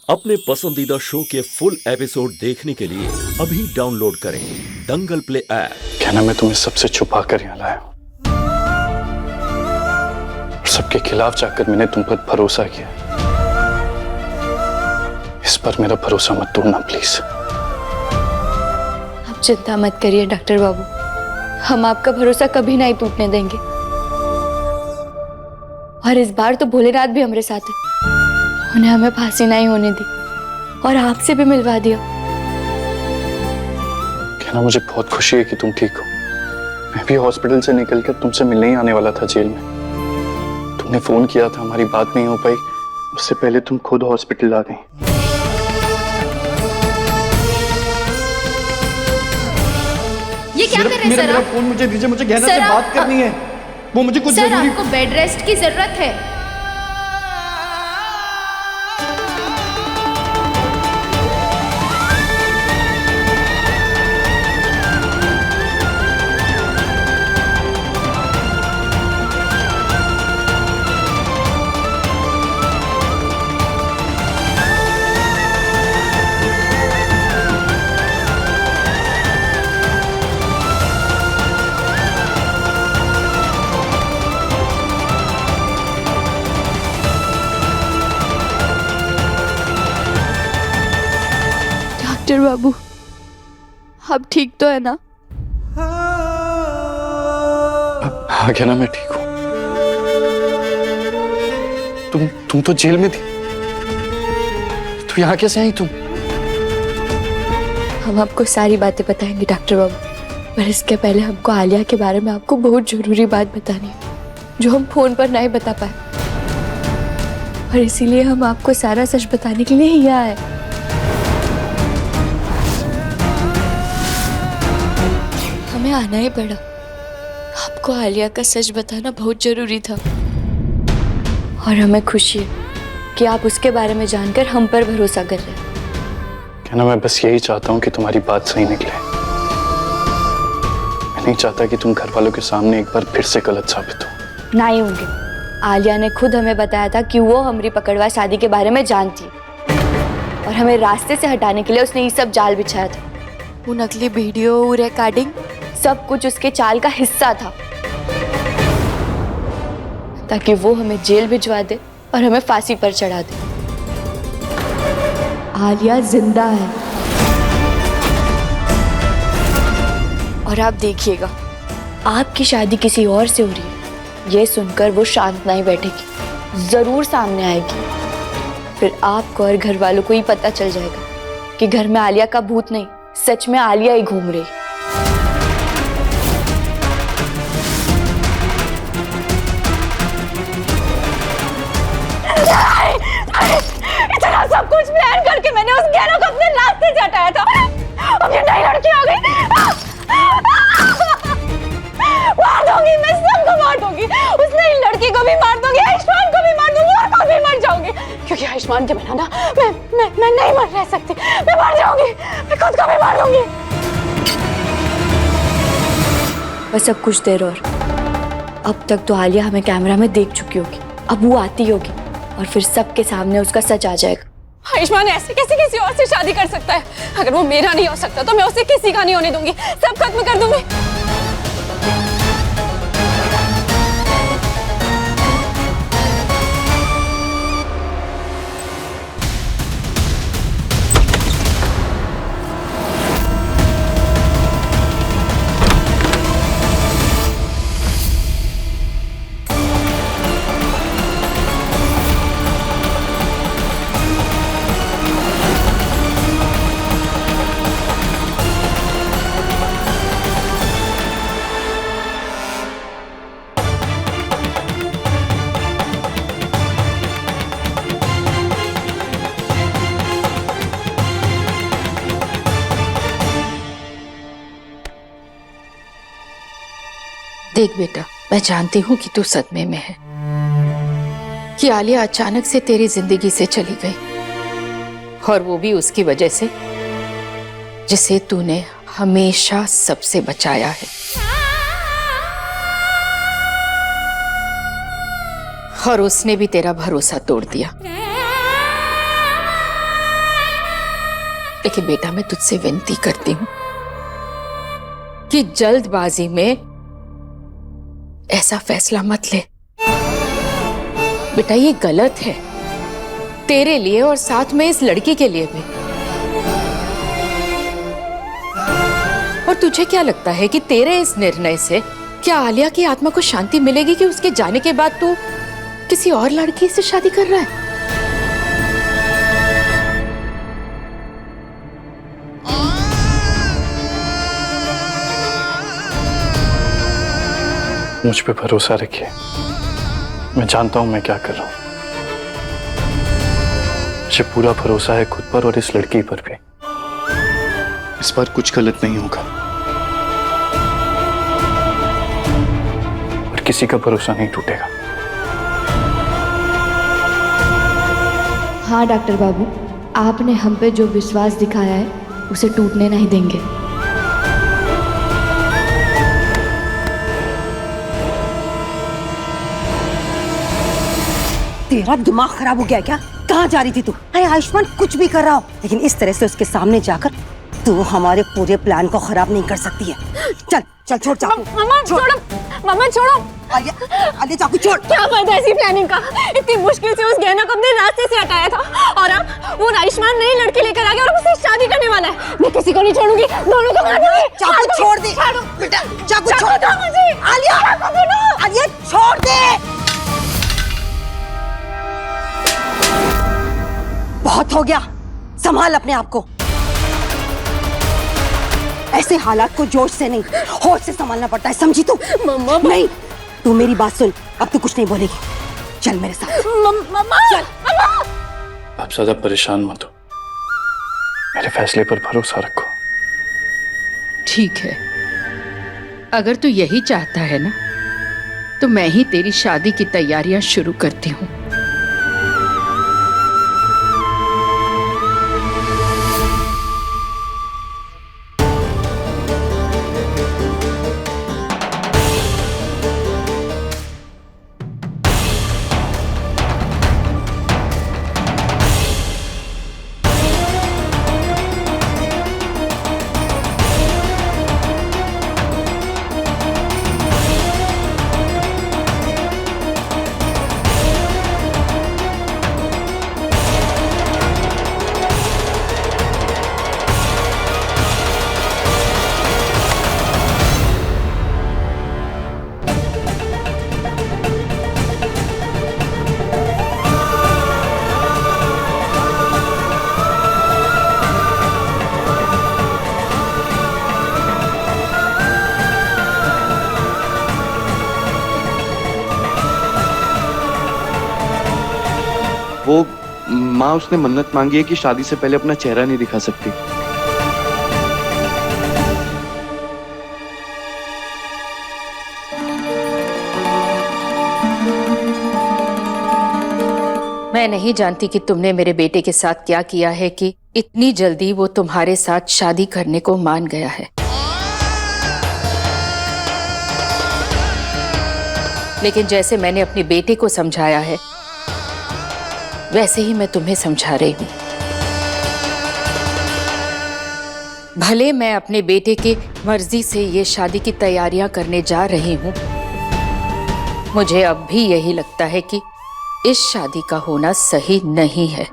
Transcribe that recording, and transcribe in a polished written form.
अपने पसंदीदा शो के फुल एपिसोड देखने के लिए अभी डाउनलोड करें दंगल प्ले ऐप। क्या ना मैं तुम्हें सबसे छुपा कर यहाँ लाया हूँ और सबके खिलाफ जाकर मैंने तुम पर भरोसा किया। इस पर मेरा भरोसा मत तोड़ना प्लीज। आप चिंता मत करिए डॉक्टर बाबू, हम आपका भरोसा कभी नहीं टूटने देंगे। और इस बार तो भोलेनाथ भी हमारे साथ है, उन्हें हमें फांसी नहीं होने दी और आपसे भी मिलवा दिया। कहना मुझे बहुत खुशी है कि तुम ठीक हो। मैं भी हॉस्पिटल से निकलकर तुमसे मिलने ही आने वाला था जेल में। तुमने फोन किया था, हमारी बात नहीं हो पाई, उससे पहले तुम खुद हॉस्पिटल आ गई। ये क्या कर रहे हैं सर? फोन मुझे दीजिए, मुझे गहना से बात करनी है। वो मुझे कुछ सर, आपको बेड रेस्ट की जरूरत है। डॉक्टर बाबू, आप ठीक तो है ना? हाँ कहना मैं ठीक हूँ। तुम तो जेल में थी, तो यहाँ कैसे आई तुम? हम आपको सारी बातें बताएंगे डॉक्टर बाबू, पर इसके पहले हमको आलिया के बारे में आपको बहुत जरूरी बात बतानी है जो हम फोन पर नहीं बता पाए, और इसीलिए हम आपको सारा सच बताने के लिए यहाँ आए। हमें आना ही पड़ा, आपको आलिया का सच बताना बहुत जरूरी था, और हमें खुशी है कि आप उसके बारे में जानकर हम पर भरोसा कर रहे हैं। कहना मैं बस यही चाहता हूँ कि तुम्हारी बात सही निकले। मैं नहीं चाहता कि तुम घर वालों के सामने एक बार फिर से गलत साबित हो। नहीं होंगे। आलिया ने खुद हमें बताया था कि वो हमारी पकड़वा शादी के बारे में जानती है, और हमें रास्ते से हटाने के लिए उसने ये सब जाल बिछाया था। वो नकली वीडियो रिकॉर्डिंग सब कुछ उसके चाल का हिस्सा था, ताकि वो हमें जेल भिजवा दे और हमें फांसी पर चढ़ा दे। आलिया जिंदा है, और आप देखिएगा आपकी शादी किसी और से हो रही है, ये सुनकर वो शांत नहीं बैठेगी, जरूर सामने आएगी। फिर आपको और घर वालों को ही पता चल जाएगा कि घर में आलिया का भूत नहीं, सच में आलिया ही घूम रही। इतना सब कुछ प्लान करके मैंने उस गहनों को अपने रास्ते से हटाया था, अब ये नई लड़की आ गई। मार दूंगी, मैं सबको मार दूंगी। उस नई लड़की को भी मार दूंगी, आयुष्मान को भी मार दूंगी, और खुद भी मर जाऊंगी, क्योंकि आयुष्मान के बिना ना मैं नहीं मर रह सकती। मैं मर जाऊंगी, मैं खुद को भी मार दूंगी। बस अब कुछ देर और। अब तक तो आलिया हमें कैमरा में देख चुकी होगी, अब वो आती होगी और फिर सबके सामने उसका सच आ जाएगा। आयुष्मान ऐसे कैसे किसी और से शादी कर सकता है? अगर वो मेरा नहीं हो सकता तो मैं उसे किसी का नहीं होने दूंगी, सब खत्म कर दूंगी। देख बेटा, मैं जानती हूँ कि तू सदमे में है कि आलिया अचानक से तेरी जिंदगी से चली गई, और वो भी उसकी वजह से जिसे तूने हमेशा सबसे बचाया है। और उसने भी तेरा भरोसा तोड़ दिया। लेकिन बेटा मैं तुझसे विनती करती हूं कि जल्दबाजी में ऐसा फैसला मत ले। बेटा ये गलत है, तेरे लिए और साथ में इस लड़की के लिए भी। और तुझे क्या लगता है कि तेरे इस निर्णय से क्या आलिया की आत्मा को शांति मिलेगी कि उसके जाने के बाद तू किसी और लड़की से शादी कर रहा है? मुझ पे भरोसा रखिए, मैं जानता हूं मैं क्या कर रहा हूं। मुझे पूरा भरोसा है खुद पर और इस लड़की पर भी। इस बार कुछ गलत नहीं होगा और किसी का भरोसा नहीं टूटेगा। हाँ डॉक्टर बाबू, आपने हम पे जो विश्वास दिखाया है उसे टूटने नहीं देंगे। तेरा दिमाग खराब हो गया क्या? कहाँ जा रही थी तू? अरे आयुष्मान कुछ भी कर रहा हो, लेकिन इस तरह से उसके सामने जाकर तू हमारे पूरे प्लान को खराब नहीं कर सकती है। चल चल छोड़ चाकू। मामा छोड़ो, मामा छोड़ो। आलिया, आलिया चाकू छोड़। क्या फायदा ऐसी प्लानिंग का? इतनी मुश्किल से उस गहना को अपने रास्ते से हटाया था और अब वो आयुष्मान नई लड़की लेकर आ गया और उससे शादी करने वाला है। मैं किसी को नहीं छोड़ूंगी, दोनों को मार दूंगी। चाकू छोड़ दे बेटा, चाकू छोड़ दे मुझे। आलिया, आलिया छोड़ दे। बहुत हो गया, संभाल अपने आप को। ऐसे हालात को जोश से नहीं, होश से संभालना पड़ता है, समझी तू? मम्मा नहीं, तू मेरी बात सुन, अब तू कुछ नहीं बोलेगी। चल मेरे साथ। मम्मा चल। आप ज्यादा परेशान मत हो, मेरे फैसले पर भरोसा रखो। ठीक है, अगर तू यही चाहता है ना तो मैं ही तेरी शादी की तैयारियां शुरू करती हूँ। वो माँ उसने मन्नत मांगी है कि शादी से पहले अपना चेहरा नहीं दिखा सकती। मैं नहीं जानती कि तुमने मेरे बेटे के साथ क्या किया है कि इतनी जल्दी वो तुम्हारे साथ शादी करने को मान गया है, लेकिन जैसे मैंने अपने बेटे को समझाया है वैसे ही मैं तुम्हें समझा रही हूं। भले मैं अपने बेटे की मर्जी से ये शादी की तैयारियां करने जा रही हूं, मुझे अब भी यही लगता है कि इस शादी का होना सही नहीं है।